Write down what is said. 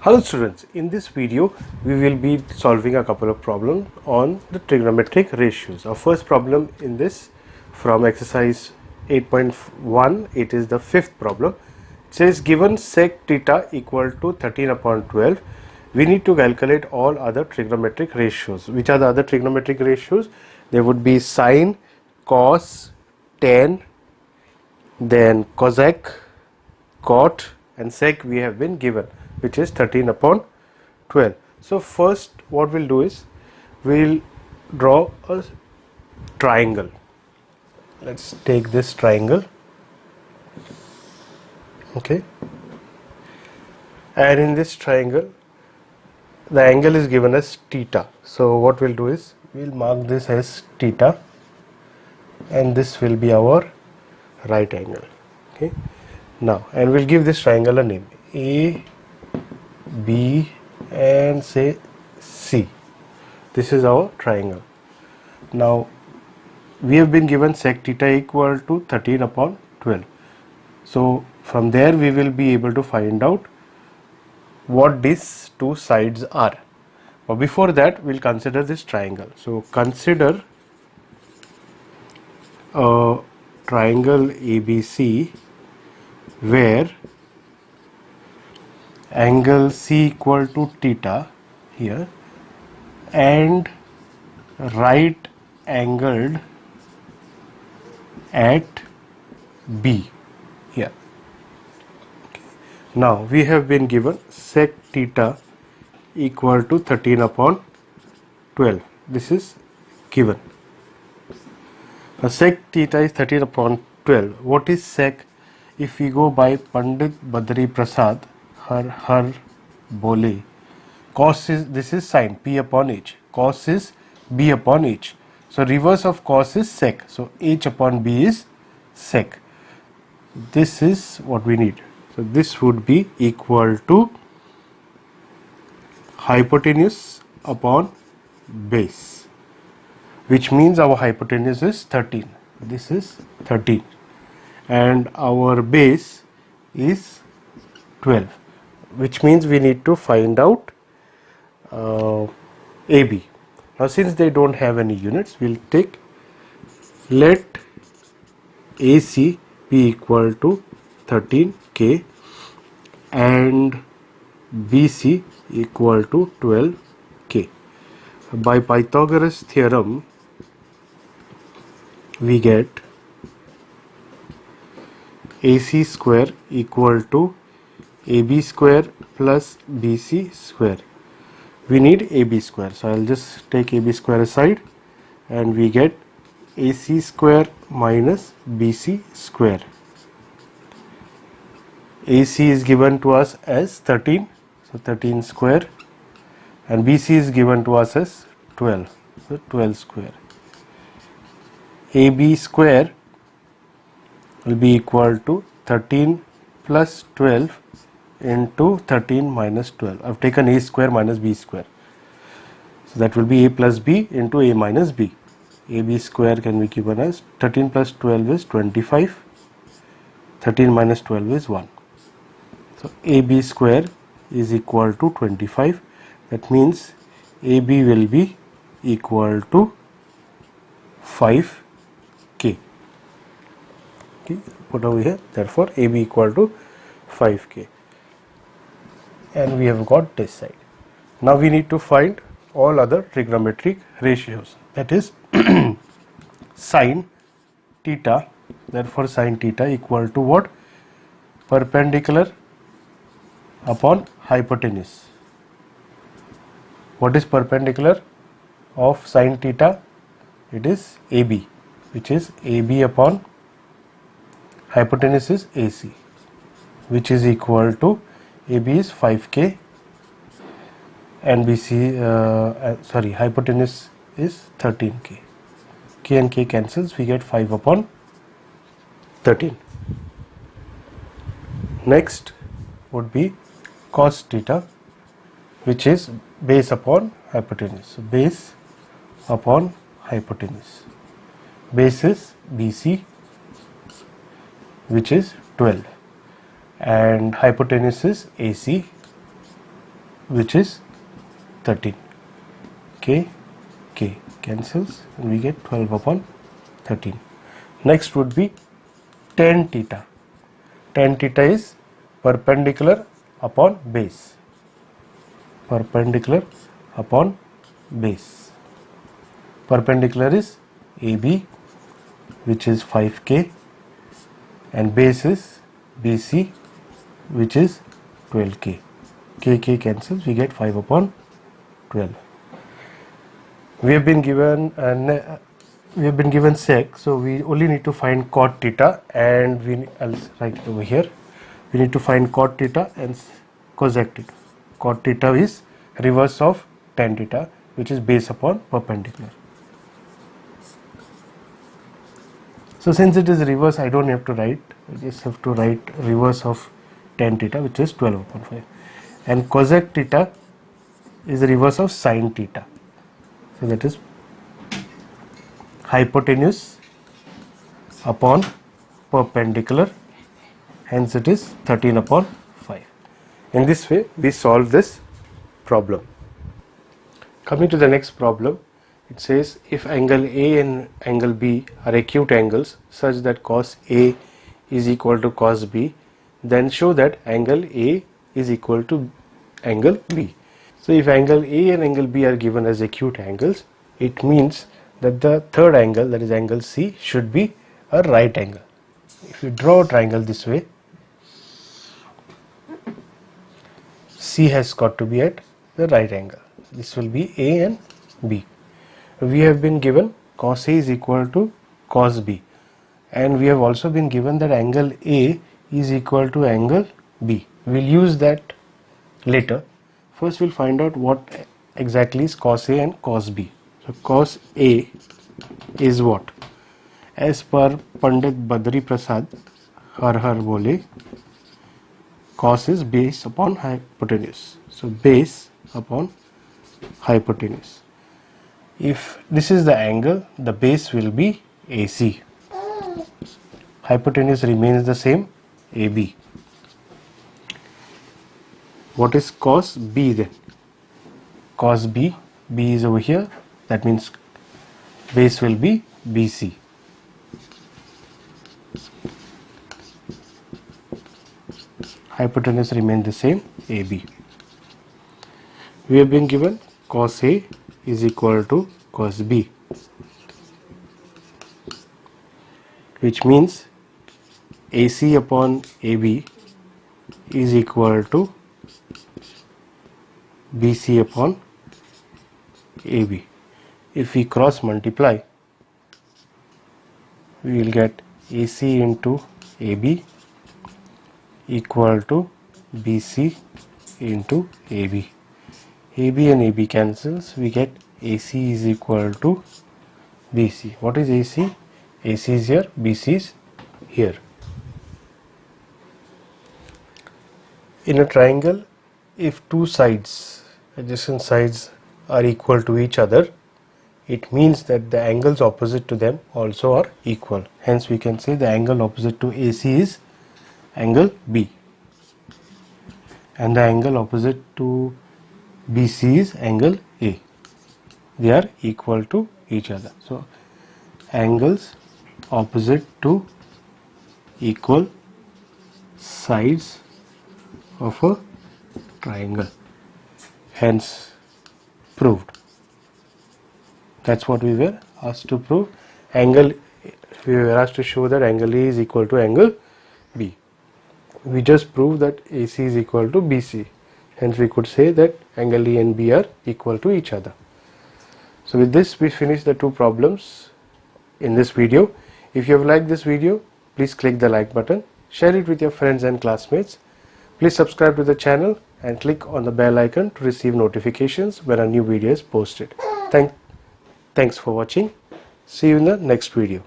Hello students, in this video we will be solving a couple of problems on the trigonometric ratios. Our first problem in this from exercise 8.1, it is the fifth problem. It says given sec theta equal to 13 upon 12, we need to calculate all other trigonometric ratios. Which are the other trigonometric ratios? There would be sine, cos, tan, then cosec, cot and sec we have been given, which is 13 upon 12. So first what we'll do is we'll draw a triangle. Let's take this triangle, okay, and in this triangle the angle is given as theta. So what we'll do is we'll mark this as theta and this will be our right angle, okay. Now, and we'll give this triangle a name, A, B and say C. This is our triangle. Now, we have been given sec theta equal to 13 upon 12. So, from there we will be able to find out what these two sides are. But before that, we'll consider this triangle. So, consider a triangle ABC where angle C equal to theta here and right angled at B here. Okay. Now we have been given sec theta equal to 13 upon 12. This is given. Now sec theta is 13 upon 12. What is sec? If we go by Pandit Badri Prasad, her bole, cos is, this is sine, P upon H, cos is B upon H. So reverse of cos is sec, so H upon B is sec. This is what we need. So this would be equal to hypotenuse upon base, which means our hypotenuse is 13. This is 13. And our base is 12, which means we need to find out AB. Now since they don't have any units, we'll take, let AC be equal to 13K and BC equal to 12K. By Pythagoras theorem, we get AC square equal to AB square plus BC square. We need AB square, so I'll just take AB square aside and we get AC square minus BC square. AC is given to us as 13, so 13 square, and BC is given to us as 12, so 12 square. AB square will be equal to 13 plus 12 into 13 minus 12. I've taken A square minus B square. So that will be A plus B into A minus B. AB square can be given as 13 plus 12 is 25. 13 minus 12 is 1. So AB square is equal to 25. That means AB will be equal to 5K. Okay, put over here, therefore AB equal to 5K, and we have got this side. Now we need to find all other trigonometric ratios, that is sine theta. Therefore sine theta equal to what? Perpendicular upon hypotenuse. What is perpendicular of sine theta? It is AB, which is AB upon hypotenuse is AC, which is equal to AB is 5K and BC, hypotenuse is 13K. K and K cancels, we get 5 upon 13. Next would be cos theta, which is base upon hypotenuse. So base upon hypotenuse. Base is BC, which is 12, and hypotenuse is AC, which is 13. K cancels and we get 12 upon 13. Next would be tan theta. Tan theta is perpendicular upon base. Perpendicular upon base. Perpendicular is AB, which is 5K, and base is BC, which is 12K. K cancels, we get 5 upon 12. We have been given sec, so we only need to find cot theta, and I'll write it over here. We need to find cot theta and cosec theta. Cot theta is reverse of tan theta, which is base upon perpendicular. So since it is reverse, I don't have to write. I just have to write reverse of tan theta, which is 12 upon 5. And cosec theta is the reverse of sin theta. So that is hypotenuse upon perpendicular, hence it is 13 upon 5. In this way we solve this problem. Coming to the next problem, it says if angle A and angle B are acute angles such that cos A is equal to cos B, then show that angle A is equal to angle B. So if angle A and angle B are given as acute angles, it means that the third angle, that is angle C, should be a right angle. If you draw a triangle this way, C has got to be at the right angle. This will be A and B. We have been given cos A is equal to cos B, and we have also been given that angle A is equal to angle B. We will use that later. First we will find out what exactly is cos A and cos B. So cos A is what? As per Pandit Badri Prasad, har har bole, cos is base upon hypotenuse. So base upon hypotenuse. If this is the angle, the base will be AC. Hypotenuse remains the same, AB. What is cos B then? Cos B, B is over here, that means base will be BC. Hypotenuse remains the same, AB. We have been given cos A is equal to cos B, which means AC upon AB is equal to BC upon AB. If we cross multiply, we will get AC into AB equal to BC into AB. AB and AB cancels, we get AC is equal to BC. What is AC? AC is here, BC is here. In a triangle, if two sides, adjacent sides, are equal to each other, it means that the angles opposite to them also are equal. Hence we can say the angle opposite to AC is angle B, and the angle opposite to BC is angle A. They are equal to each other. So angles opposite to equal sides of a triangle, hence proved. That's what we were asked to prove. We were asked to show that angle A is equal to angle B. We just proved that AC is equal to BC. Hence we could say that angle A and B are equal to each other. So with this we finish the two problems in this video. If you have liked this video, please click the like button, share it with your friends and classmates. Please subscribe to the channel and click on the bell icon to receive notifications when a new video is posted. Thanks for watching. See you in the next video.